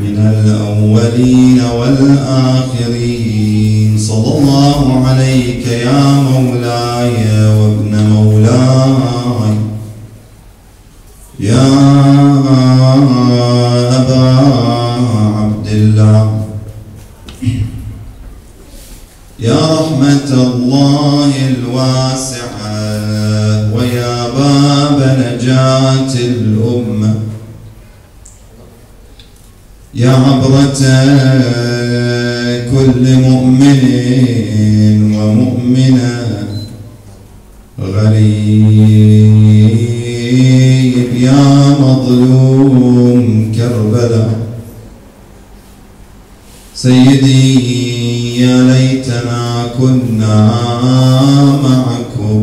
من الأولين والآخرين صلى الله عليك يا مولاي وابن مولاي يا أبا عبد الله يا رحمة الله الواسعة ويا باب نجاة الأمة يا عبرة كل مؤمن ومؤمنة غريب يا مظلوم كربلاء سيدي يا ليتنا كنا معكم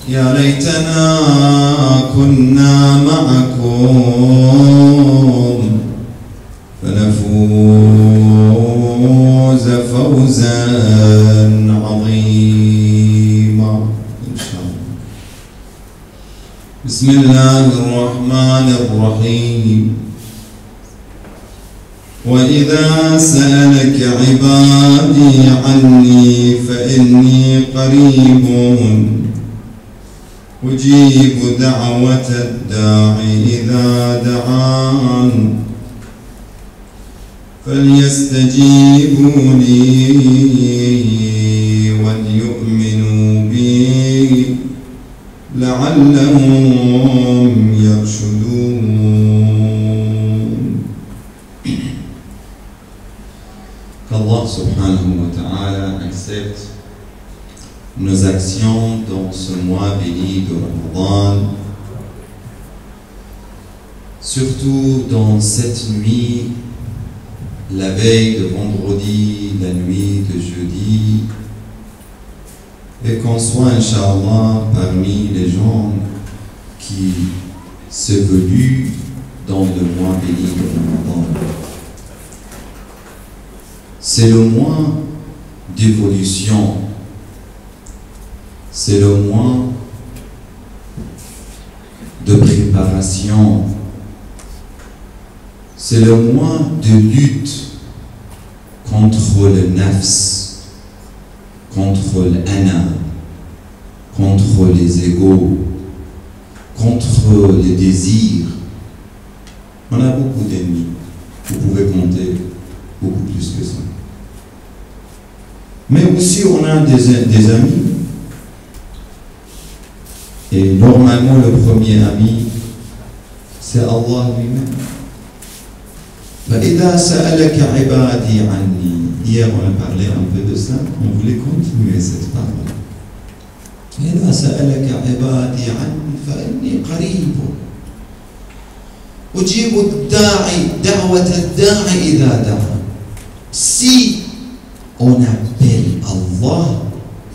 يا ليتنا كنا معكم فنفوز فوزا عظيما إن شاء الله. بسم الله الرحمن الرحيم. وإذا سألك عبادي عني فإني قريب أجيب دعوة الداعي إذا دعان فليستجيبوا لي وليؤمنوا بي لعلهم يرشدون. Qu'Allah subhanahu wa ta'ala accepte nos actions dans ce mois béni de Ramadan, surtout dans cette nuit, la veille de vendredi, la nuit de jeudi, et qu'on soit, Inch'Allah, parmi les gens qui s'évoluent dans le mois béni de Ramadan. C'est le mois d'évolution. C'est le mois de préparation. C'est le mois de lutte contre le nafs, contre l'ana, contre les égos, contre les désirs. On a beaucoup d'ennemis. Vous pouvez compter beaucoup plus que ça. Mais aussi on a des amis. Et normalement, le premier ami, c'est Allah lui-même. فإذا سألك عبادي عني. Hier, on a parlé un peu de ça. On voulait continuer cette parole. إذا سألك عبادي عني فإني قريب أجيب الداعي دعوة الداعي إذا دعا. Si on appelle Allah,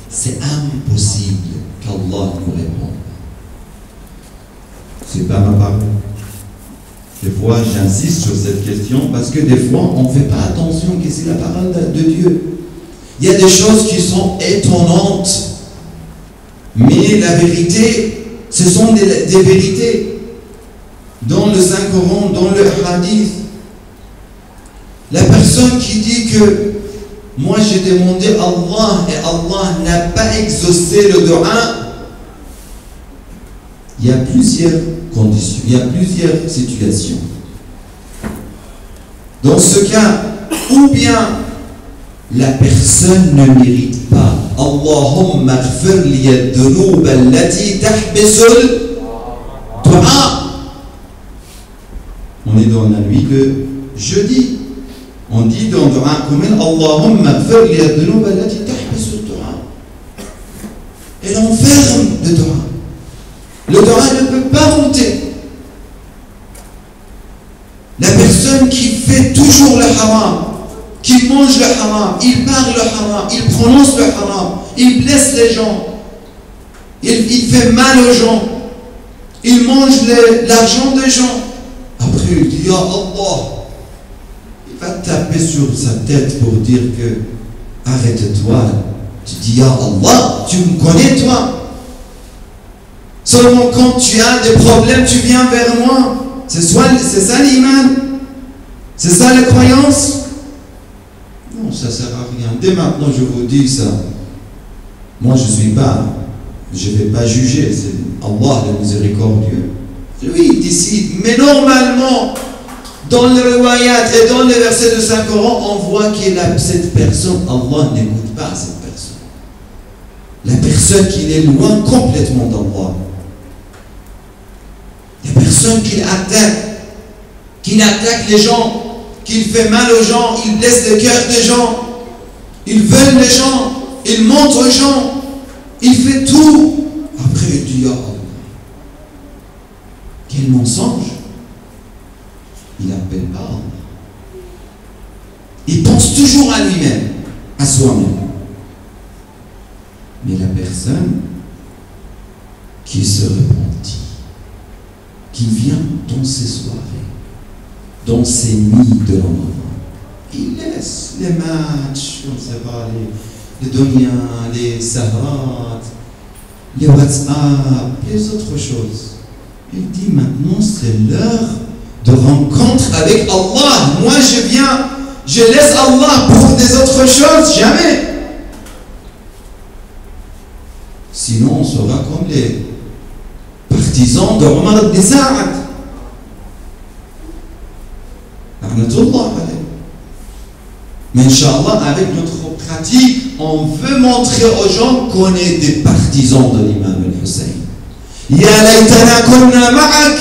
c'est impossible qu'Allah nous réponde. C'est pas ma parole. Des fois, j'insiste sur cette question parce que des fois, on ne fait pas attention que c'est la parole de Dieu. Il y a des choses qui sont étonnantes, mais la vérité, ce sont des vérités. Dans le Saint-Coran, dans le Hadith, la personne qui dit que moi j'ai demandé à Allah et Allah n'a pas exaucé le dua, il y a plusieurs conditions, il y a plusieurs situations. Dans ce cas, ou bien la personne ne mérite pas Allahumma ighfir li ad-dhunub allati tahbisul dua. On est dans la nuit de jeudi. On dit dans le dua comme Allahumma ighfir li ad-dhunub allati tahbisul dua. Elle enferme le dua. Le dua ne peut pas monter. La personne qui fait toujours le haram, qui mange le haram, il parle le haram, il prononce le haram, il blesse les gens, il fait mal aux gens, il mange l'argent des gens. Après il dit, Ya Allah, il va taper sur sa tête pour dire que arrête-toi. Tu dis, Ya Allah, tu me connais toi. Seulement quand tu as des problèmes, tu viens vers moi. C'est ça l'iman? C'est ça la croyance? Non, ça ne sert à rien. Dès maintenant, je vous dis ça. Moi, je ne vais pas juger. C'est Allah le miséricordieux. Lui, il décide. Mais normalement, dans le riwayat et dans les versets de Saint-Coran, on voit que cette personne, Allah n'écoute pas cette personne. La personne qui est loin complètement d'Allah. La personne qui attaque les gens, qui fait mal aux gens, il blesse le cœur des gens, il vole les gens, il montre aux gens, il fait tout. Après, il dit, oh Allah, quel mensonge. Il n'appelle pas Allah. Il pense toujours à lui-même, à soi-même. Mais la personne qui se repentit, qui vient dans ses soirées, dans ses nuits de Ramadan, il laisse les matchs, on ne sait pas, les dunya, les saharat, les WhatsApp, les autres choses. Il dit maintenant c'est l'heure de rencontre avec Allah. Moi je laisse Allah pour des autres choses, jamais. Sinon on sera comme les partisans de Omar ibn Sa'ad. Mais Inch'Allah, avec notre pratique, on veut montrer aux gens qu'on est des partisans de l'imam al-Hussein. Ya laytana kunna ma'ak.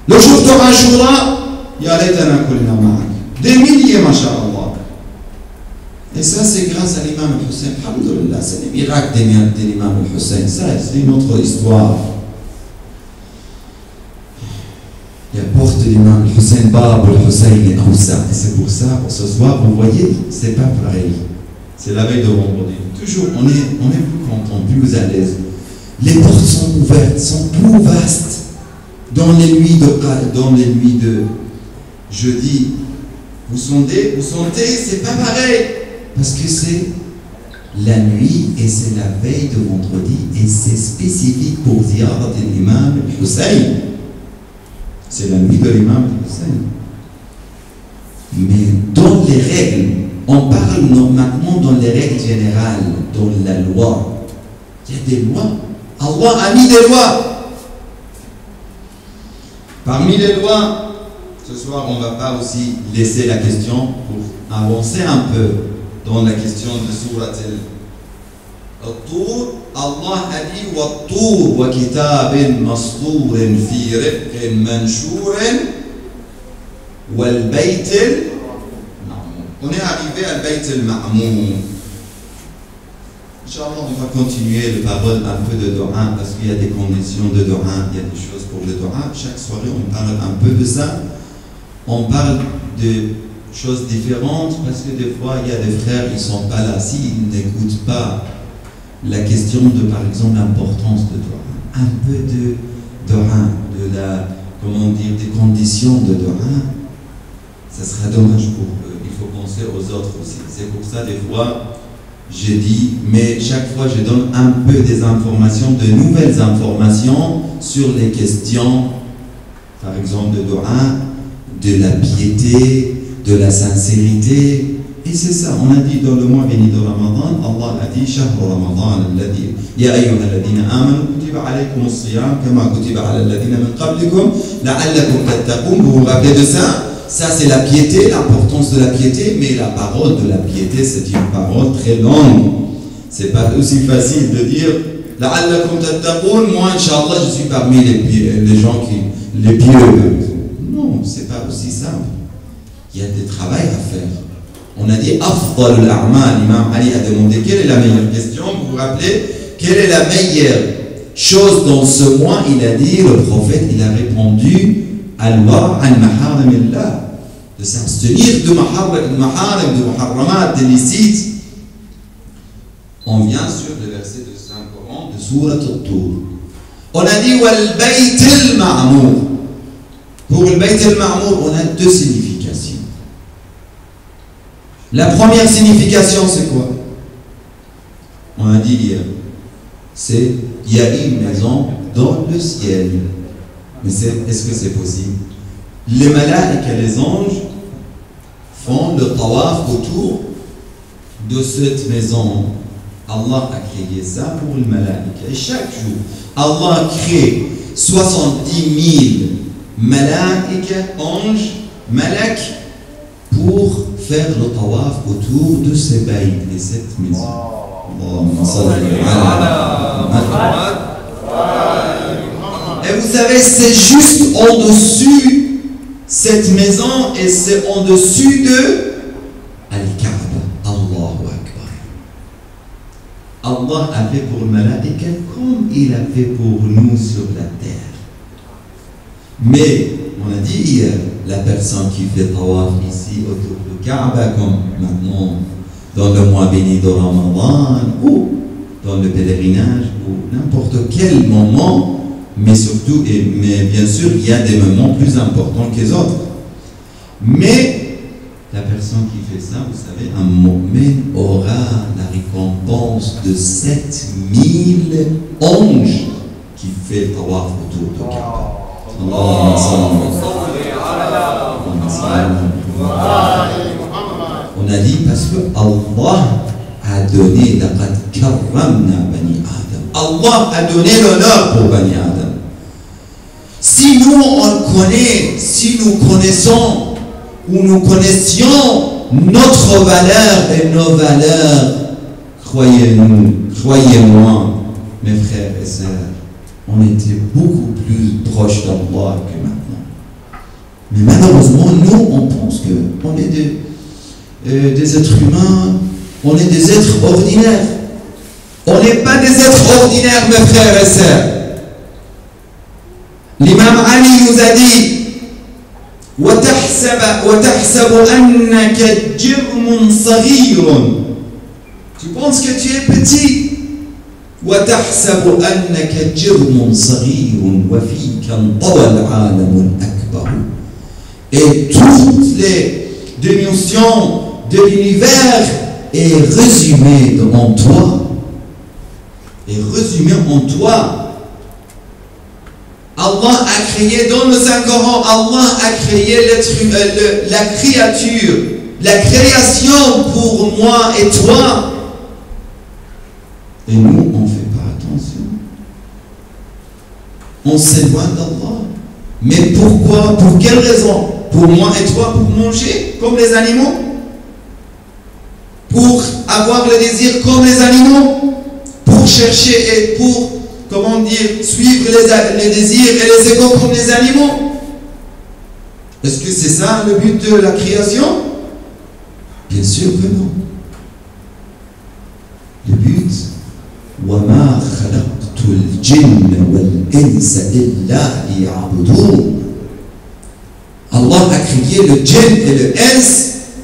Le jour de Ashura, ya laytana kunna ma'ak. Des milliers, masha'Allah. Et ça, c'est grâce à l'imam al-Hussein. Alhamdulillah, c'est les miracles de l'imam al-Hussein. Ça, c'est une autre histoire. Il apporte l'imam al-Hussein, Bab al-Hussein et Awsa. Et c'est pour ça, ce soir, vous voyez, c'est pas pareil. C'est la veille de vendredi. Toujours, on est plus content, plus à l'aise. Les portes sont ouvertes, sont plus vastes. Dans les nuits de jeudi, vous sentez, c'est pas pareil. Parce que c'est la nuit et c'est la veille de vendredi et c'est spécifique pour ziyarat de l'imam al-Hussein. C'est la nuit de l'imam al-Hussein. Mais dans les règles, on parle maintenant dans les règles générales, dans la loi. Il y a des lois. Allah a mis des lois. Parmi les lois, ce soir on ne va pas aussi laisser la question pour avancer un peu dans la question de Surat al-Tur. Allah a dit Wat-Tur wa kitabin masturin fi riqin manshurin wal bayt al-ma'mur. On est arrivé à Bayt al-Ma'mur. Inch'Allah, on va continuer les paroles un peu de Dua parce qu'il y a des conditions de Dua, il y a des choses pour le Dua. Chaque soirée, on parle un peu de ça. On parle de choses différentes parce que des fois, il y a des frères qui ne sont pas là. S'ils n'écoutent pas la question de, par exemple, l'importance de Dua, un peu de Dua, des conditions de Dua, ça sera dommage pour eux. Il faut penser aux autres aussi. C'est pour ça, des fois, j'ai dit, mais chaque fois je donne un peu des informations, de nouvelles informations sur les questions, par exemple de Dua, de la piété, de la sincérité. Et c'est ça, on a dit dans le mois béni de Ramadan, Allah a dit, Shahr Ramadan, alladhi, ya ayyuha alladhina amanu, kutiba alaykum as-siyam, kama kutiba ala alladhina min qablikum, la'allakum tattaqun. Vous vous rappelez de ça? Ça, c'est la piété, l'importance de la piété, mais la parole de la piété, c'est une parole très longue. C'est pas aussi facile de dire la'allakum tattaqun, moi, Inch'Allah, je suis parmi les gens les pieux. Non, c'est pas aussi simple. Il y a des travaux à faire. On a dit Afdal al-A'mal. L'imam Ali a demandé quelle est la meilleure question. Vous vous rappelez? Quelle est la meilleure chose dans ce mois? Il a dit, le prophète, il a répondu Al-Wara' al-Maharimillah, de s'abstenir de Maharim, de Muharramat, de licites. On vient sur le verset de Saint-Coran de Surat al-Tur. On a dit Wal Bayt al-Ma'mur. Pour le Bayt al-Ma'mur, on a deux significations. La première signification, c'est quoi? On a dit hier, c'est il y a une maison dans le ciel. Mais est-ce que c'est possible? Les malaïques et les anges font le tawaf autour de cette maison. Allah a créé ça pour les malaïques. Et chaque jour, Allah crée 70 000 malaïques, anges, malaks, pour faire le tawaf autour de ces baïts, de cette maison. Et vous savez, c'est juste en-dessus cette maison et c'est en-dessus de Al-Kaaba. Allahu Akbar. Allah a fait pour le malaïka comme il a fait pour nous sur la terre. Mais, on a dit, la personne qui fait tawaf ici autour de Kaaba, comme maintenant dans le mois béni de Ramadan, ou dans le pèlerinage, ou n'importe quel moment, mais surtout, mais bien sûr, il y a des moments plus importants que les autres. Mais la personne qui fait ça, vous savez, un mu'min aura la récompense de 7000 anges qui fait le tawaf autour de Kaaba. On a dit parce que Allah a donné laqad karramna bani Adam. Allah a donné l'honneur pour bani Adam. Si nous on connaît, si nous connaissons ou nous connaissions notre valeur et nos valeurs, croyez-nous, croyez-moi, mes frères et sœurs, on était beaucoup plus proches d'Allah que maintenant. Mais malheureusement, nous, on pense qu'on est des êtres humains, on est des êtres ordinaires. On n'est pas des êtres ordinaires, mes frères et sœurs. L'imam Ali nous a dit وَتَحْسَبُ أَنَّكَ جِرْمٌ صَغِيرٌ. Tu penses que tu es petit. وَتَحْسَبُ أَنَّكَ جِرْمٌ صَغِيرٌ وَفِيكَ انطوى الْعَالَمُ الْأَكْبَرُ. Et toutes les dimensions de l'univers est résumée en toi. Et résumé en toi. Allah a créé dans le Saint-Coran, Allah a créé la créature, la création pour moi et toi. Et nous, on ne fait pas attention. On s'éloigne d'Allah. Mais pourquoi? Pour quelle raison? Pour moi et toi, pour manger comme les animaux? Pour avoir le désir comme les animaux? Pour chercher et pour, comment dire, suivre les désirs et les égos comme les animaux? Est-ce que c'est ça le but de la création? Bien sûr que non. Le but, وَمَا خَلَقْتُ الْجِنَّ وَالْإِنسَ إِلَّا لِيَعْبُدُونَ. Allah a créé le djinn et le ins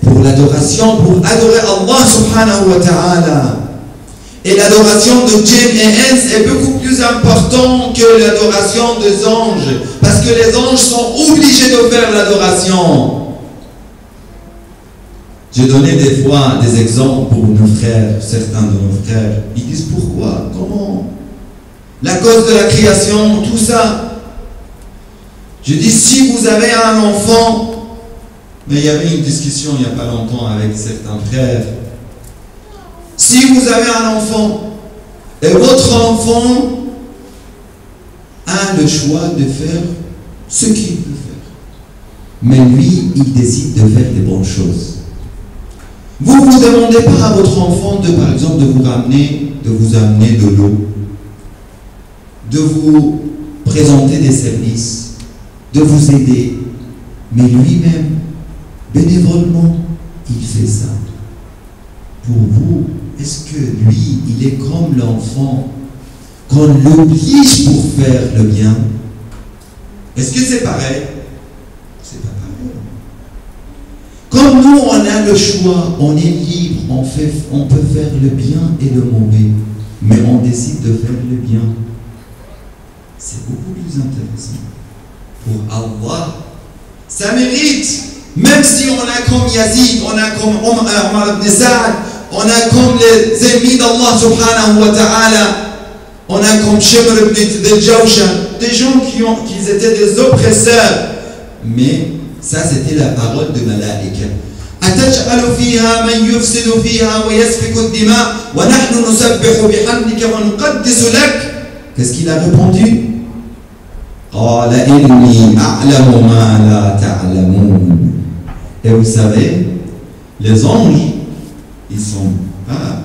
pour l'adoration, pour adorer Allah subhanahu wa ta'ala. Et l'adoration de djinn et ins est beaucoup plus importante que l'adoration des anges. Parce que les anges sont obligés de faire l'adoration. J'ai donné des fois des exemples pour nos frères, certains de nos frères. Ils disent pourquoi? Comment? La cause de la création, tout ça. Je dis si vous avez un enfant, mais il y avait une discussion il n'y a pas longtemps avec certains frères. Si vous avez un enfant et votre enfant a le choix de faire ce qu'il veut faire, mais lui, il décide de faire des bonnes choses. Vous ne demandez pas à votre enfant de, par exemple, de vous amener de l'eau, de vous présenter des services, de vous aider, mais lui-même, bénévolement, il fait ça. Pour vous, est-ce que lui, il est comme l'enfant qu'on l'oblige pour faire le bien? Est-ce que c'est pareil? C'est pas pareil. Comme nous, on a le choix, on est libre, on peut faire le bien et le mauvais, mais on décide de faire le bien. C'est beaucoup plus intéressant. Pour Allah, ça mérite, même si on a comme Yazid, on a comme Omar ibn Saad, on a comme les ennemis d'Allah subhanahu wa ta'ala, On a comme Shemr ibn Jawshan, des gens qui étaient des oppresseurs. Mais ça, c'était la parole de Malaïka. أتجعل فيها من يفسد فيها ويسفك الدماء ونحن نسبح بحمدك ونقدس لك. Qu'est-ce qu'il a répondu? قال إني أعلم ما لا تعلمون. Et vous savez, les anges, ils sont pas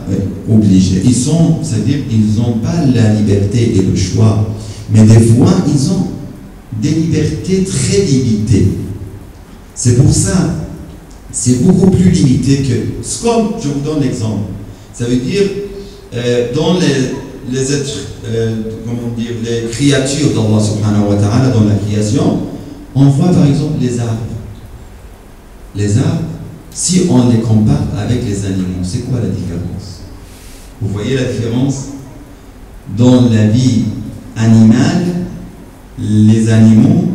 obligés. C'est-à-dire, ils n'ont pas la liberté et le choix. Mais des fois, ils ont des libertés très limitées. C'est pour ça, c'est beaucoup plus limité que... Comme, je vous donne l'exemple. Ça veut dire, dans les êtres, comment dire, les créatures d'Allah subhanahu wa ta'ala, dans la création, on voit par exemple les arbres. Les arbres, si on les compare avec les animaux, c'est quoi la différence? Vous voyez la différence? Dans la vie animale, les animaux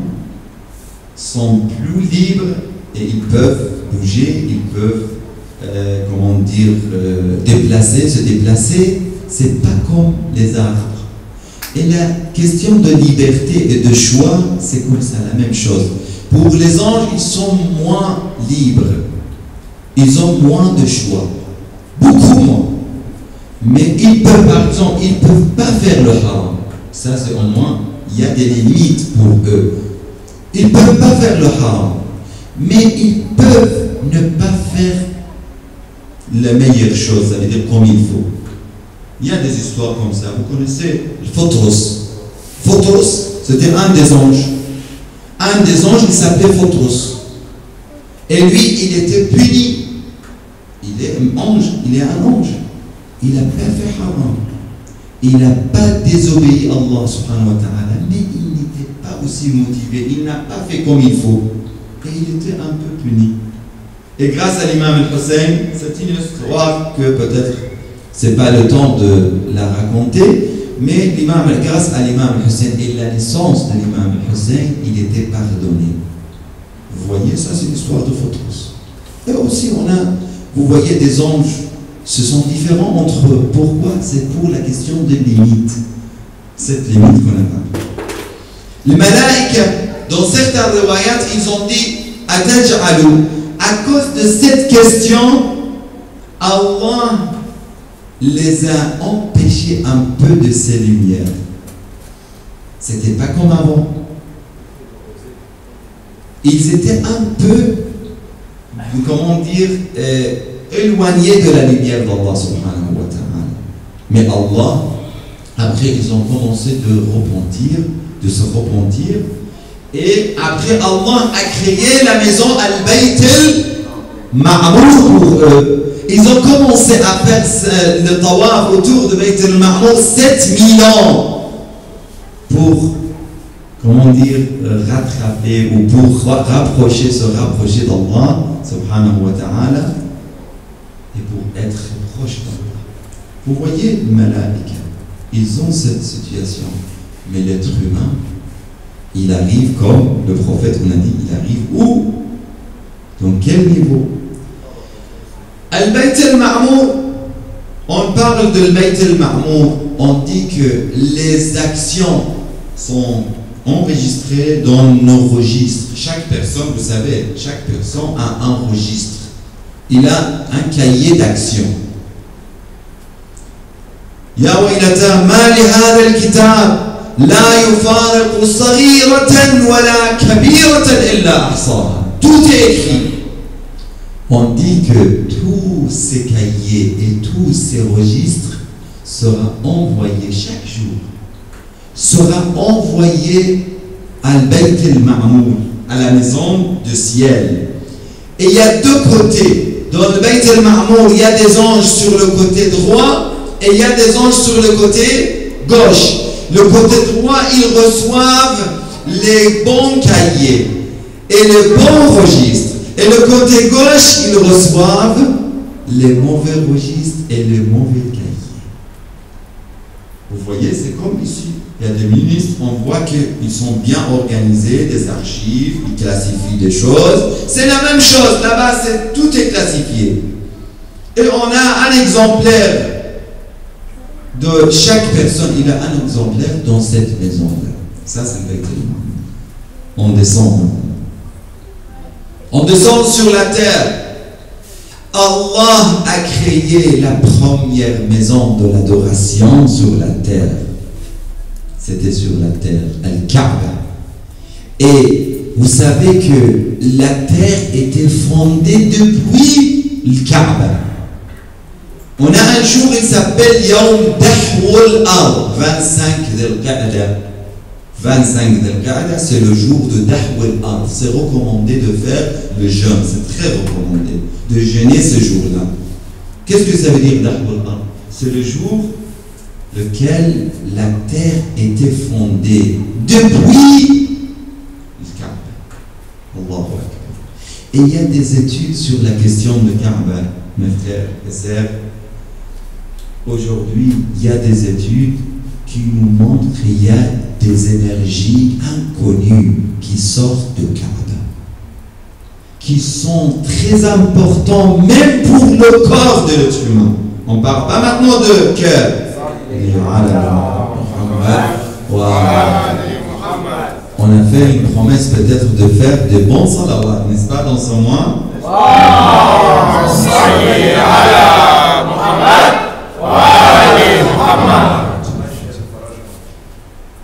sont plus libres et ils peuvent bouger, ils peuvent, comment dire, se déplacer. C'est pas comme les arbres. Et la question de liberté et de choix, c'est comme ça, la même chose. Pour les anges, ils sont moins libres. Ils ont moins de choix. Beaucoup moins. Mais ils peuvent, par exemple, ils ne peuvent pas faire le haram. Ça, c'est au moins, il y a des limites pour eux. Ils ne peuvent pas faire le haram. Mais ils peuvent ne pas faire la meilleure chose, ça veut dire comme il faut. Il y a des histoires comme ça. Vous connaissez Photros. Photros, c'était un des anges. Un des anges, il s'appelait Photros. Et lui, il était puni. Il est un ange. Il n'a pas fait haram. Il n'a pas désobéi à Allah subhanahu wa ta'ala. Mais il n'était pas aussi motivé. Il n'a pas fait comme il faut. Et il était un peu puni. Et grâce à l'imam al-Hussein, c'est une histoire que peut-être c'est pas le temps de la raconter, mais grâce à l'imam al-Hussein et la naissance de l'imam al-Hussein, il était pardonné. Vous voyez, ça c'est l'histoire de Photros. Et aussi vous voyez des anges, ce sont différents entre eux. Pourquoi? C'est pour la question des limites. Cette limite qu'on n'a pas. Les malaïka, dans certains riwayat, ils ont dit Ataj'alu. À cause de cette question, Allah les a empêchés un peu de ces lumières. C'était pas comme avant. Ils étaient un peu, comment dire, éloignés de la lumière d'Allah subhanahu wa ta'ala. Mais Allah, après ils ont commencé de se repentir. Et après Allah a créé la maison Al-Bayt al-Ma'mour pour eux. Ils ont commencé à faire le tawaf autour de Bayt al-Ma'mour 7000 ans pour, comment dire, rattraper ou pour se rapprocher d'Allah subhanahu wa ta'ala et pour être proche d'Allah. Vous voyez, les malaïka, ils ont cette situation, mais l'être humain, il arrive comme le prophète, on a dit, il arrive où? Dans quel niveau? Al-Bayt al-Ma'mour, on parle de Al-Bayt al-Ma'mour, on dit que les actions sont enregistrées dans nos registres. Chaque personne, vous savez, chaque personne a un registre. Il a un cahier d'action. Ya waylata ma li hadha al-kitab لا يفارق صغيرة ولا كبيرة إلا أحصاها. Tout est écrit. On dit que tous ces cahiers et tous ces registres seront envoyés chaque jour. Sera envoyé à Al-Bayt al-Ma'mour, à la maison du ciel. Et il y a deux côtés. Dans le Bayt al-Ma'mour, il y a des anges sur le côté droit et il y a des anges sur le côté gauche. Le côté droit, ils reçoivent les bons cahiers et les bons registres. Et le côté gauche, ils reçoivent les mauvais registres et les mauvais cahiers. Vous voyez, c'est comme ici. Il y a des ministres, on voit qu'ils sont bien organisés, des archives, ils classifient des choses. C'est la même chose, là-bas, tout est classifié. Et on a un exemplaire de chaque personne, il a un exemplaire dans cette maison-là. Ça, c'est le Bayt al-Ma'mur. On descend. On descend sur la terre. Allah a créé la première maison de l'adoration sur la terre. C'était sur la terre, Al-Kaaba. Et vous savez que la terre était fondée depuis le Kaaba. On a un jour, il s'appelle Yawm Dahwul Ard, 25 Dhul Qa'da. 25 Dhul Qa'da, c'est le jour de Dahwul Ard. C'est recommandé de faire le jeûne, c'est très recommandé de jeûner ce jour-là. Qu'est-ce que ça veut dire Dahwul Ard? C'est le jour lequel la terre était fondée depuis le Kaaba. Allahu Akbar. Et il y a des études sur la question de Kaaba, mes frères et sœurs. Aujourd'hui, il y a des études qui nous montrent qu'il y a des énergies inconnues qui sortent de Kaaba, qui sont très importantes même pour le corps de l'être humain. On ne parle pas maintenant de cœur. On a fait une promesse peut-être de faire des bons salawats, n'est-ce pas, dans ce mois?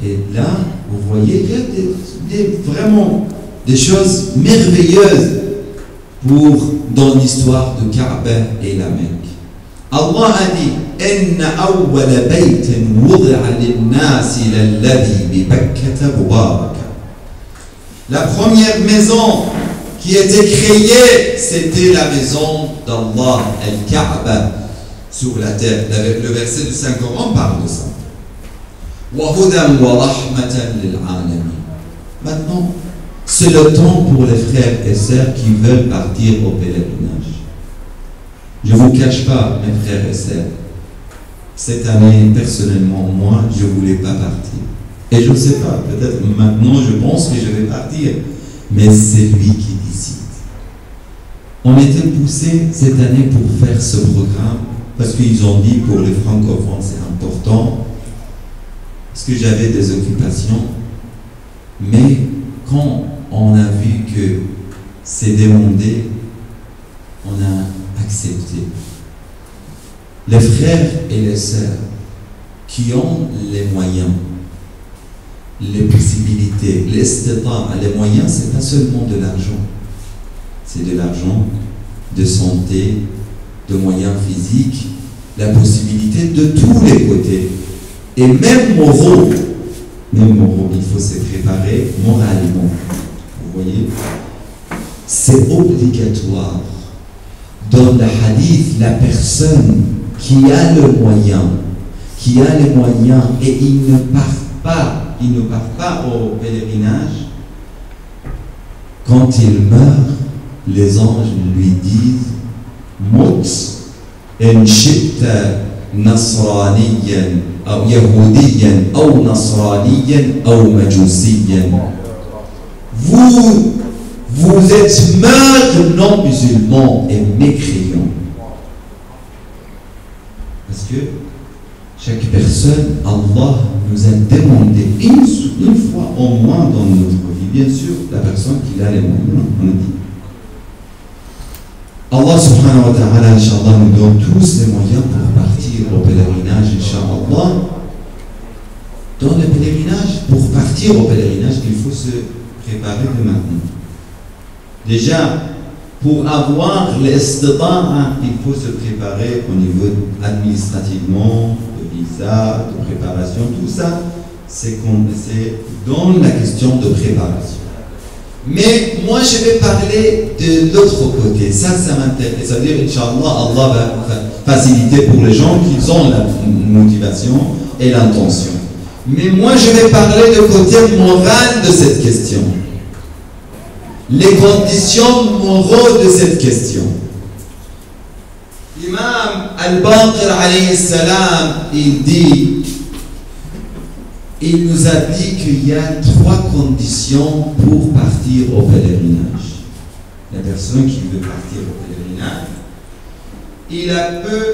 Et là, vous voyez, il y a vraiment des choses merveilleuses dans l'histoire de Kaaba et la Mecque. Allah a dit Inna awwala baytin wudi'a lin-nasi lalladhi bi Bakkata mubaraka. La première maison qui était créée, c'était la maison d'Allah, Al-Kaaba, sur la terre. Le verset du Saint-Coran parle de ça. Wa hudan wa rahmatan lil alamin. Maintenant, c'est le temps pour les frères et sœurs qui veulent partir au pèlerinage. Je ne vous cache pas, mes frères et sœurs, cette année, personnellement, moi, je ne voulais pas partir. Et je ne sais pas, peut-être maintenant, je pense que je vais partir. Mais c'est lui qui décide. On était poussés cette année pour faire ce programme, parce qu'ils ont dit pour les francophones, c'est important, parce que j'avais des occupations. Mais quand on a vu que c'est demandé, on a accepté. Les frères et les sœurs qui ont les moyens, les possibilités, les moyens, c'est pas seulement de l'argent, c'est de l'argent, de santé, de moyens physiques, la possibilité de tous les côtés, et même moraux, il faut se préparer moralement. Vous voyez, c'est obligatoire. Dans le hadith, la personne qui a le moyen, et il ne part pas au pèlerinage, quand il meurt, les anges lui disent Mout in shi'ta nasraniyan ou yahudiyan ou nasraniyan ou majusiyan. Vous êtes mort non musulman et mécréant. Parce que chaque personne, Allah nous a demandé une fois au moins dans notre vie, bien sûr, la personne qui a les moyens, on a dit. Allah subhanahu wa ta'ala, Inch'Allah, nous donne tous les moyens pour partir au pèlerinage, Inch'Allah. Dans le pèlerinage, pour partir au pèlerinage, il faut se préparer de maintenant. Déjà, pour avoir l'istita'a, il faut se préparer au niveau administrativement, de visa, de préparation, tout ça, c'est dans la question de préparation. Mais moi, je vais parler de l'autre côté. Ça m'intéresse. Ça veut dire, Inch'Allah, Allah va faciliter pour les gens qui ont la motivation et l'intention. Mais moi, je vais parler du côté moral de cette question. Les conditions morales de cette question. L'imam Al-Baqir alayhi salam, il nous a dit qu'il y a 3 conditions pour partir au pèlerinage. La personne qui veut partir au pèlerinage, il peut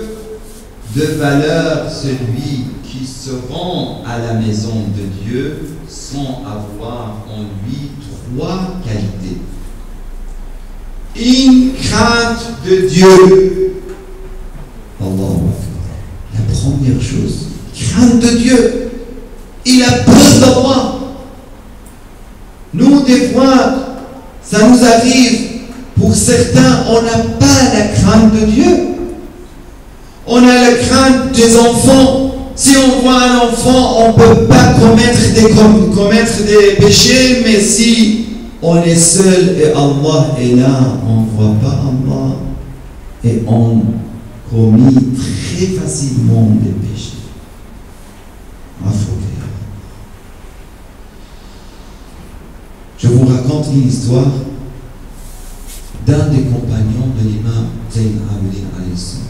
de valeur celui qui se rend à la maison de Dieu sans avoir en lui 3 qualités. Une crainte de Dieu. Allahu Akbar. La première chose, crainte de Dieu. Il a peur d'Allah. Nous, des fois, ça nous arrive, pour certains, on n'a pas la crainte de Dieu. On a la crainte des enfants. Si on voit un enfant, on ne peut pas commettre des péchés, mais si on est seul et Allah est là, on ne voit pas Allah et on commet très facilement des péchés. Je vous raconte une histoire d'un des compagnons de l'imam Zayn al-Abidin alayhi salam.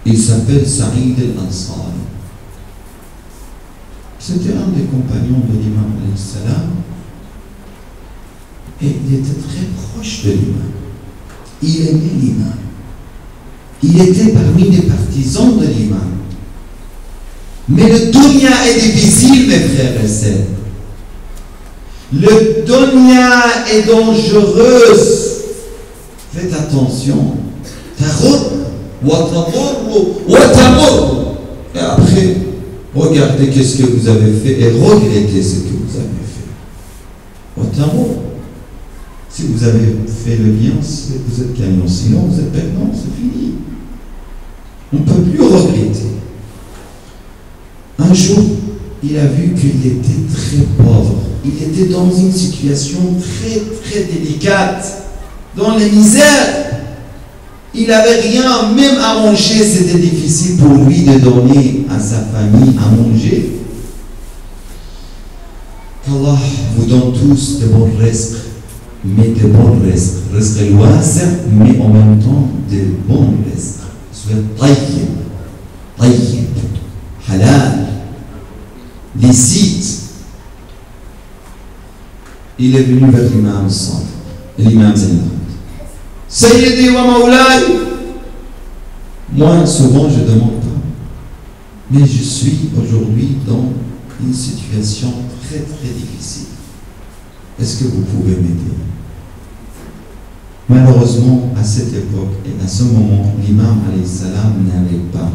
Il s'appelle Saïd al-Ansari. C'était un des compagnons de l'imam alayhi salam et il était très proche de l'imam. Il aimait l'imam. Il était parmi les partisans de l'imam. Mais le dunya est difficile, mes frères et sœurs. Le dunya est dangereuse. Faites attention. Et après, regardez qu'est-ce que vous avez fait et regrettez ce que vous avez fait. Si vous avez fait le bien, vous êtes gagnant. Sinon, vous êtes perdant, c'est fini. On ne peut plus regretter. Un jour, il a vu qu'il était très pauvre. Il était dans une situation très, très délicate, dans la misère. Il n'avait rien, même à manger, c'était difficile pour lui de donner à sa famille à manger. Qu'Allah vous donne tous de bons risques, mais de bons risques. Risques wasi', mais en même temps de bons risques. Soit tayyib, halal, licite. Il est venu vers l'imam Sadiq, l'imam Zayn. Sayyidi wa Mawlay. Moi, souvent, je ne demande pas. Mais je suis aujourd'hui dans une situation très, très difficile. Est-ce que vous pouvez m'aider? Malheureusement, à cette époque et à ce moment, l'imam alayhi salam n'avait pas.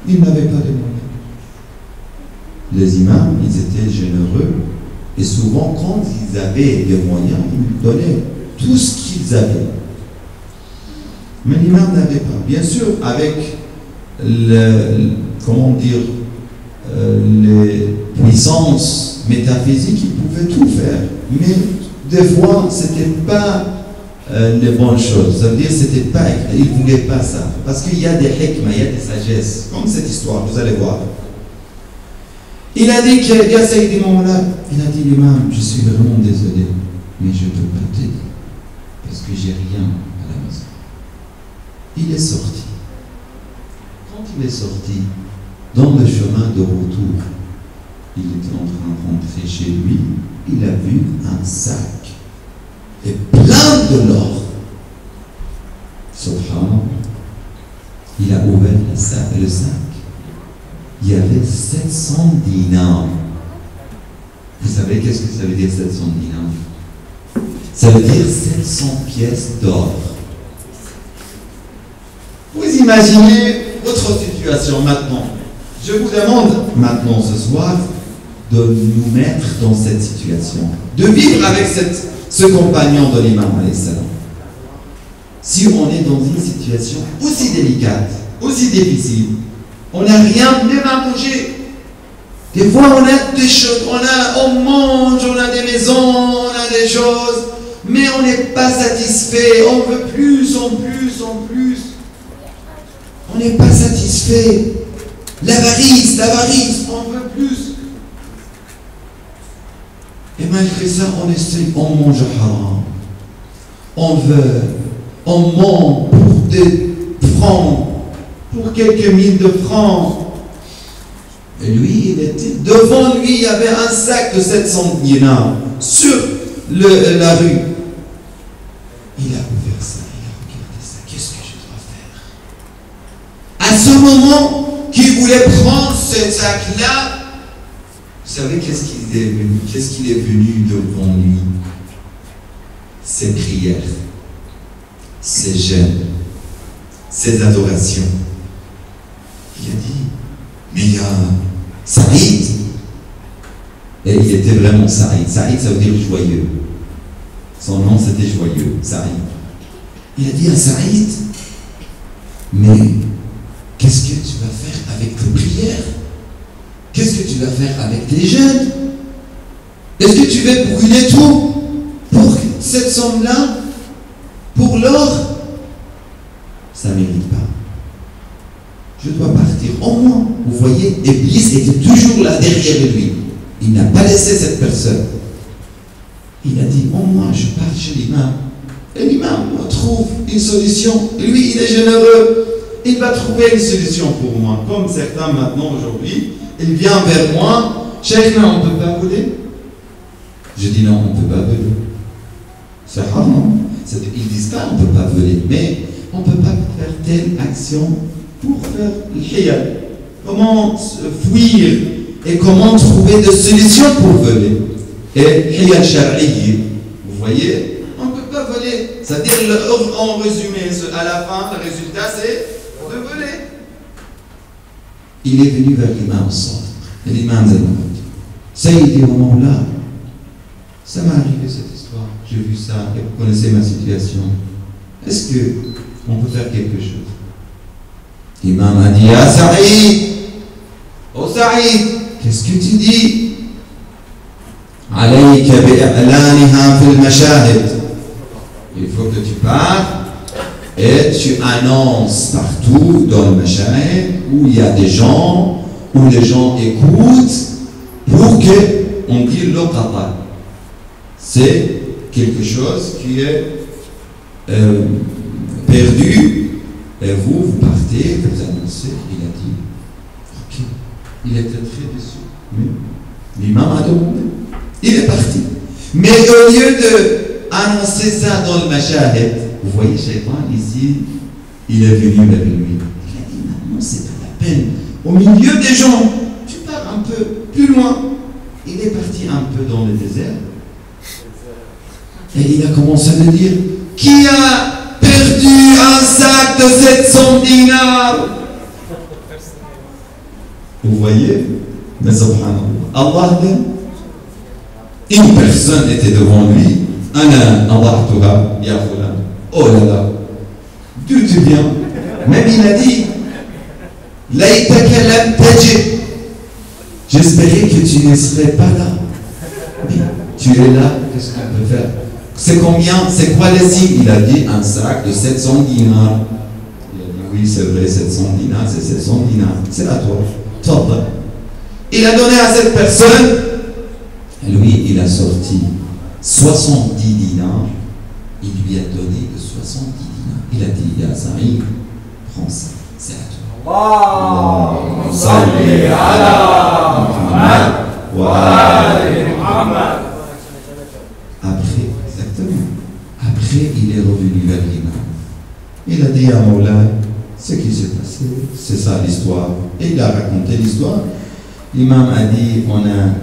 Il n'avait pas de moyens. Les imams, ils étaient généreux. Et souvent, quand ils avaient des moyens, ils donnaient tout ce qu'ils avaient. Mais l'imam n'avait pas. Bien sûr, avec les puissances métaphysiques, il pouvait tout faire. Mais des fois, ce n'était pas les bonnes choses. Ça veut dire que c'était pas, il ne voulait pas ça. Parce qu'il y a des hikmah, il y a des sagesses. Comme cette histoire, vous allez voir. Il a dit qu'il y a Sayyidi Mawla. Il a dit l'imam, je suis vraiment désolé, mais je ne peux pas t'aider. Parce que j'ai rien à la maison. Il est sorti. Quand il est sorti, dans le chemin de retour, il était en train de rentrer chez lui, il a vu un sac et plein de l'or. Subhanallah. Il a ouvert le sac. Il y avait 700 dinars. Vous savez qu'est-ce que ça veut dire 700 dinars? Ça veut dire 700 pièces d'or. Vous imaginez votre situation maintenant. Je vous demande maintenant ce soir de nous mettre dans cette situation, de vivre avec ce compagnon de l'imam alayhi salam. Si on est dans une situation aussi délicate, aussi difficile, on n'a rien même à manger. Des fois on a des choses, on mange, on a des maisons, on a des choses, mais on n'est pas satisfait, on veut plus, en plus. On n'est pas satisfait. L'avarice, on veut plus. Et malgré ça, on essaie, on mange haram. On veut, on ment pour des francs, pour quelques mille de francs. Et lui, devant lui, il y avait un sac de 700 dinars sur la rue. Il a ouvert ça, il a regardé ça. Qu'est-ce que je dois faire? ce moment qu'il voulait prendre ce sac-là, vous savez qu'est-ce qu'il est venu devant lui? Ses prières, ses jeûnes, ses adorations. Il a dit, mais il y a Saïd. Et il était vraiment Saïd. Saïd, ça veut dire joyeux. Son nom, c'était joyeux, Saïd. Il a dit à Saïd, mais qu'est-ce que tu vas faire avec tes prières? Qu'est-ce que tu vas faire avec tes jeûnes? Est-ce que tu vas brûler tout pour cette somme-là? Pour l'or? Ça ne mérite pas. Je dois partir. Au moins, vous voyez, Iblis était toujours là derrière lui. Il n'a pas laissé cette personne. Il a dit, au moins, je pars chez l'imam. Et l'imam trouve une solution. Lui, il est généreux. Il va trouver une solution pour moi. Comme certains maintenant, aujourd'hui, il vient vers moi. Cheikh, on ne peut pas voler. Je dis non, on ne peut pas voler. C'est haram. Ils disent pas, on ne peut pas voler. Mais on ne peut pas faire telle action pour faire le hiyal. Comment fuir et comment trouver des solutions pour voler. Et hiyal shar'i, vous voyez, on ne peut pas voler. C'est-à-dire, en résumé, à la fin, le résultat, c'est de voler. Il est venu vers l'imam Sadr, l'imam Zainab. Sayyidi, au moment-là, ça m'est arrivé cette histoire. J'ai vu ça et vous connaissez ma situation. Est-ce qu'on peut faire quelque chose? L'imam a dit, ah Saïd, oh Saïd, qu'est-ce que tu dis? Alayka bi'a'laniha fil mashahid. Il faut que tu partes et tu annonces partout dans le mashahid où il y a des gens, où les gens écoutent pour qu'on dise l'oqata. C'est quelque chose qui est perdu. Et vous partez, vous annoncez, il a dit, ok, il était très déçu. Mais l'imam a demandé, il est parti. Mais au lieu d'annoncer ça dans le mashahid, vous voyez, Shaitan ici, il est venu vers lui. Il a dit, maintenant c'est pas la peine. Au milieu des gens, tu pars un peu plus loin. Il est parti un peu dans le désert. Et il a commencé à me dire, qui a perdu un sac de 700 dinars? Vous voyez? Mais subhanallah. Allah dit, une personne était devant lui. Ana adahtuha ya fulan. Oh là là. D'où tu viens? Même il a dit, Laytaka lam tajid. J'espérais que tu ne serais pas là. Mais tu es là, qu'est-ce qu'on peut faire? C'est combien? C'est quoi les signes? Il a dit un sac de 700 dinars. Il a dit oui, c'est vrai, 700 dinars, c'est 700 dinars. C'est à toi. Top. Il a donné à cette personne, lui, il a sorti 70 dinars. Il lui a donné de 70 dinars. Il a dit, Ya Saïd, prends ça, c'est à toi. Allahumma salli ala Muhammad wa ali Muhammad. Après, il est revenu vers l'imam. Il a dit à Moulay ce qui s'est passé, c'est ça l'histoire. Et il a raconté l'histoire. L'imam a dit, on a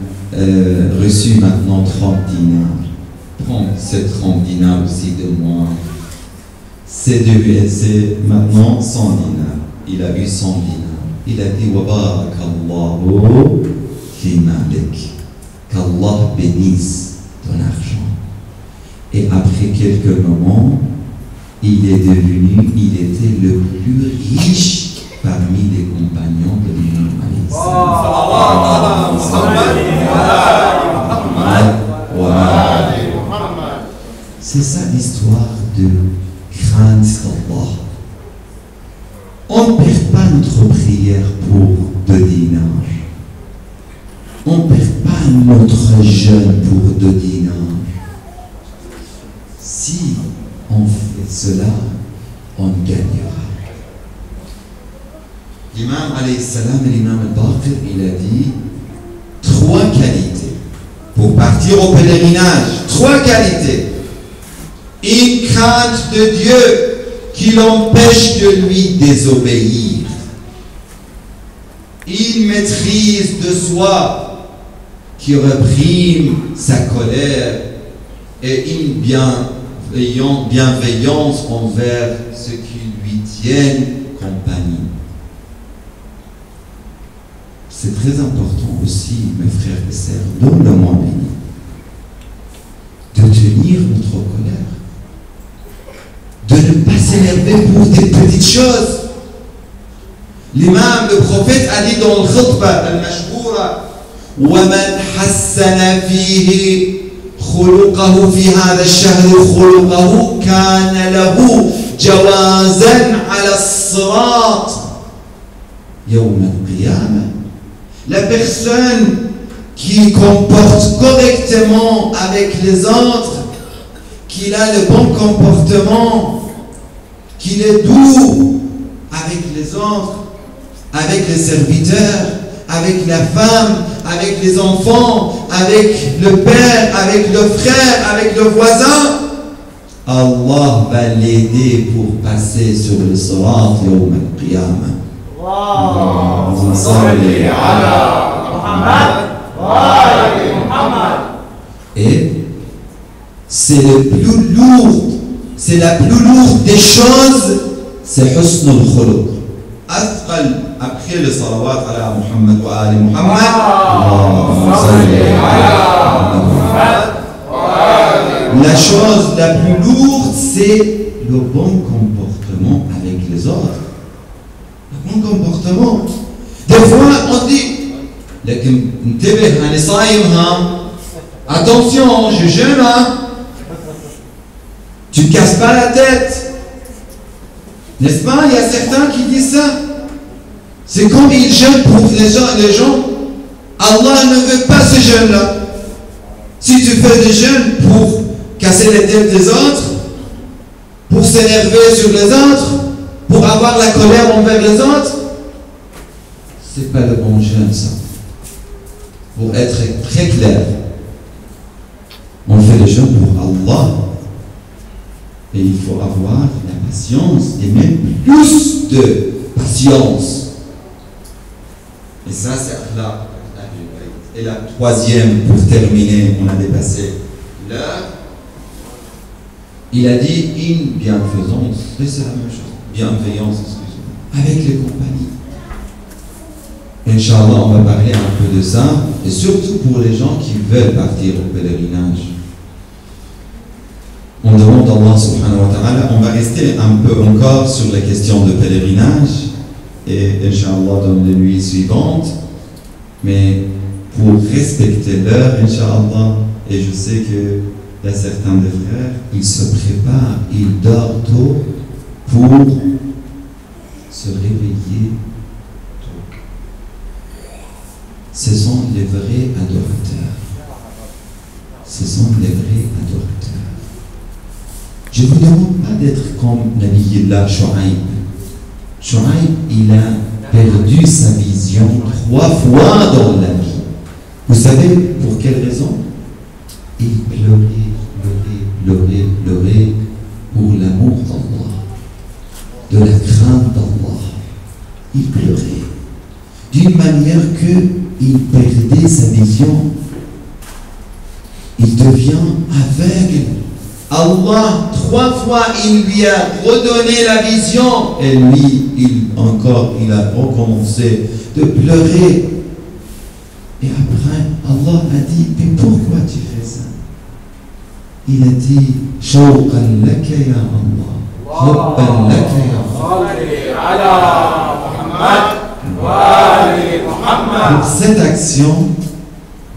reçu maintenant 30 dinars. Prends ces 30 dinars aussi de moi. C'est maintenant 100 dinars. Il a eu 100 dinars. Il a dit, wa barakallahu fi malik. Qu'Allah bénisse ton argent. Et après quelques moments, il était le plus riche parmi les compagnons de l'imam alayhi salam. C'est ça l'histoire de crainte d'Allah. On ne perd pas notre prière pour 2 dinars. On ne perd pas notre jeûne pour 2 dinars. Si on fait cela, on gagnera. L'imam alayhi salam et l'imam al-Baqir, il a dit 3 qualités pour partir au pèlerinage. 3 qualités. Une crainte de Dieu qui l'empêche de lui désobéir. une maîtrise de soi qui réprime sa colère et une bienveillance envers ceux qui lui tiennent compagnie. C'est très important aussi, mes frères et sœurs, dans le monde béni, de tenir notre colère, de ne pas s'énerver pour des petites choses. L'imam, le prophète, a dit dans le khutbah al-mashhoura: وَمَنْ حَسَّنَ فِيهِ خُلُقَهُ فِي هَذَا الشَّهْرِ خُلُقَهُ كَانَ لَهُ جَوَازًا عَلَى الصِّرَاطِ يَوْمَ الْقِيَامَةِ. La personne qui comporte correctement avec les autres, qu'il a le bon comportement, qu'il est doux avec les autres, avec les serviteurs, avec la femme, avec les enfants, avec le père, avec le frère, avec le voisin, Allah va l'aider pour passer sur le sirat yawm al-qiyamah. Allahumma salli ala Muhammad wa ali Muhammad. Et c'est le plus lourd, c'est la plus lourde des choses, c'est husn al-khuluq. Athqal, après le salawat ala Muhammad wa ali Muhammad, Allahumma salli ala Muhammad wa ali Muhammad. La chose la plus lourde, c'est le bon comportement avec les autres. Le bon comportement. Des fois, on dit, attention, je jeûne, hein? Tu ne casses pas la tête. N'est-ce pas? Il y a certains qui disent ça. C'est comme ils jeûnent pour les gens. Allah ne veut pas ce jeûne-là. Si tu fais des jeûnes pour casser les têtes des autres, pour s'énerver sur les autres, pour avoir la colère envers les autres, c'est pas le bon jeûne, ça. Pour être très clair, on fait le jeûne pour Allah. Et il faut avoir la patience et même plus de patience. Et ça, c'est akhlaq. Et la troisième, pour terminer, on a dépassé l'heure. Il a dit une bienfaisance. Et c'est la même chose. Bienveillance, excusez-moi. Avec les compagnies. Inch'Allah, on va parler un peu de ça. Et surtout pour les gens qui veulent partir au pèlerinage. On demande à Allah subhanahu wa ta'ala, on va rester un peu encore sur la question de pèlerinage et Inch'Allah dans les nuits suivantes, mais pour respecter l'heure, Inch'Allah, et je sais qu'il y a certains des frères, ils se préparent, ils dorment tôt pour se réveiller tôt. Ce sont les vrais adorateurs. Ce sont les vrais adorateurs. Je ne vous demande pas d'être comme Nabiyullah Shu'aib. Shu'aib, il a perdu sa vision 3 fois dans la vie. Vous savez pour quelle raison? Il pleurait pour l'amour d'Allah, de la crainte d'Allah. Il pleurait d'une manière qu'il perdait sa vision. Il devient aveugle. Allah, 3 fois, il lui a redonné la vision. Et lui, il a recommencé de pleurer. Et après, Allah a dit, mais pourquoi tu fais ça? Il a dit, shawqan laka ya Allah, hubban laka ya Allah. Pour cette action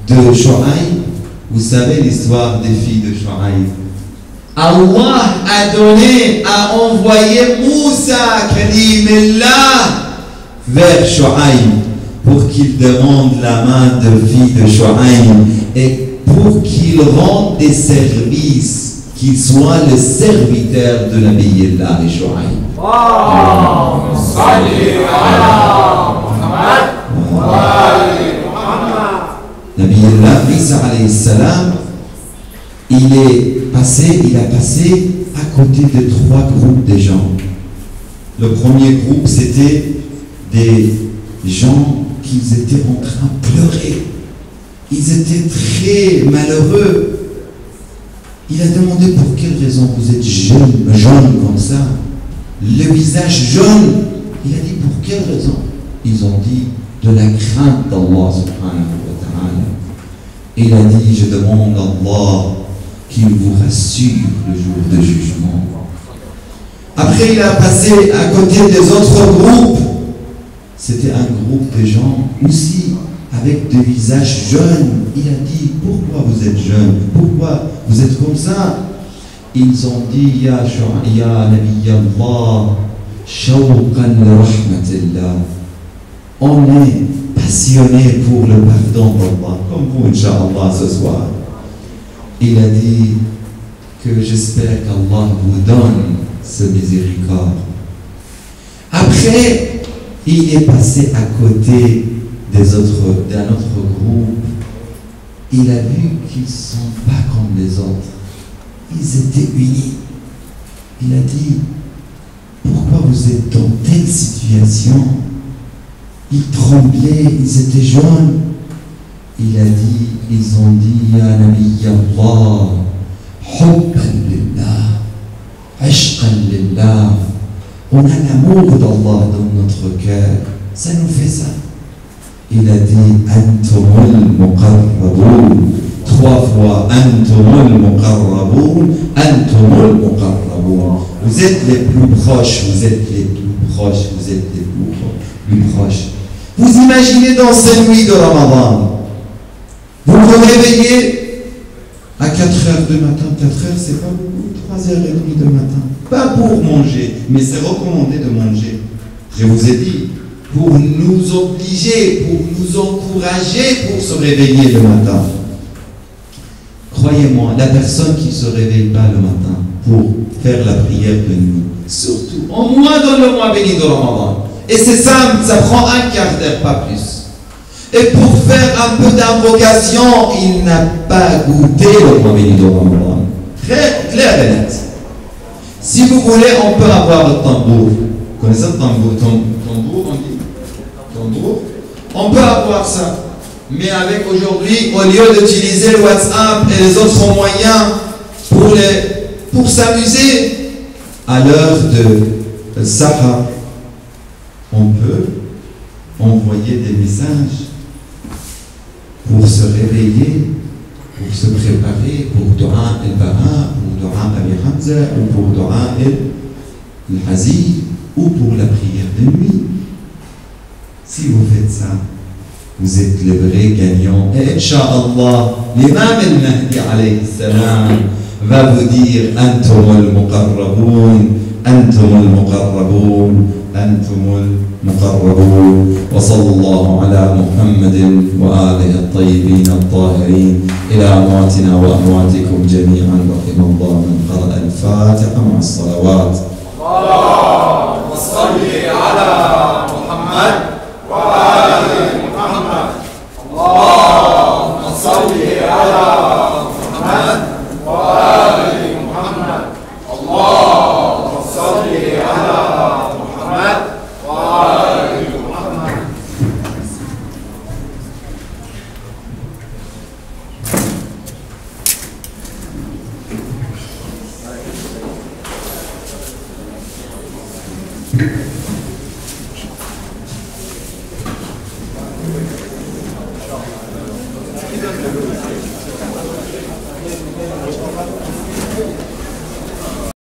de Shu'aib, vous savez l'histoire des filles de Shu'aib. Allah a envoyé Moussa Kalimullah vers Shu'aib pour qu'il demande la main de fille de Shu'aib et pour qu'il rende des services, qu'il soit le serviteur de Nabiyullah et Shu'aib. Nabiyullah Isa alayhi salam, il a passé à côté de 3 groupes de gens. Le premier groupe, c'était des gens qu'ils étaient en train de pleurer. Ils étaient très malheureux. Il a demandé pour quelle raison vous êtes jaune comme ça, le visage jaune. Il a dit pour quelle raison? Ils ont dit de la crainte d'Allah subhanahu wa ta'ala. Il a dit je demande à Allah qu'il vous rassure le jour de jugement. Après il a passé à côté des autres groupes. C'était un groupe de gens aussi avec des visages jeunes. Il a dit pourquoi vous êtes jeunes? Pourquoi vous êtes comme ça? Ils ont dit ya Nabi Allah, shawqan li rahmatillah. On est passionné pour le pardon d'Allah, comme vous, Inch'Allah, ce soir. Il a dit que j'espère qu'Allah vous donne ce miséricorde. Après, il est passé à côté d'un autre groupe. Il a vu qu'ils ne sont pas comme les autres. Ils étaient unis. Il a dit, pourquoi vous êtes dans telle situation? Ils tremblaient, ils étaient jeunes. Il a dit, ils ont dit, Ya Nabi Allah, hubban lillah, ashqan lillah. On a l'amour d'Allah dans notre cœur. Ça nous fait ça. Il a dit, Antumul muqarraboun. 3 fois, Antumul muqarraboun, Antumul muqarraboun. Vous êtes les plus proches, vous êtes les plus proches, vous êtes les plus proches. Vous imaginez dans ces nuits de Ramadan, vous vous réveillez à 4 heures du matin. 4 heures, c'est pas beaucoup, 3h30 du matin. Pas pour manger, mais c'est recommandé de manger. Je vous ai dit, pour nous obliger, pour nous encourager pour se réveiller le matin. Croyez-moi, la personne qui ne se réveille pas le matin pour faire la prière de nuit, surtout, au moins dans le mois béni de Ramadan, et c'est simple, ça prend un quart d'heure, pas plus. Et pour faire un peu d'invocation, il n'a pas goûté le mois béni de Ramadan. Très clair et net. Si vous voulez, on peut avoir le tambour. Vous connaissez le tambour? Tambour, on dit tambour. On peut avoir ça. Mais avec aujourd'hui, au lieu d'utiliser le WhatsApp et les autres moyens pour s'amuser, à l'heure de Sahar, on peut envoyer des messages pour se réveiller, pour se préparer pour Dua el-Bara, pour Dua Abi Hamza, ou pour Dua el-Hazir, ou pour la prière de nuit. Si vous faites ça, vous êtes les vrais gagnants. Et Inch'Allah, l'imam al-Mahdi alayhi salam va vous dire Antum al-Muqarraboun, Antum al-Muqarraboun, Antum al-Muqarraboun. Wa sallallahu ala Muhammadin wa alihi at-tayyibin at-tahirin ila amwatina wa amwatikum jami'an wa rahimallahu man qara'a al-Fatiha ma'a as-salawat. Allahumma salli ala Muhammad wa ali Muhammad. Allahumma salli ala Muhammad wa ali Muhammad. Allahumma salli ala Muhammad wa ali Muhammad. Thank you.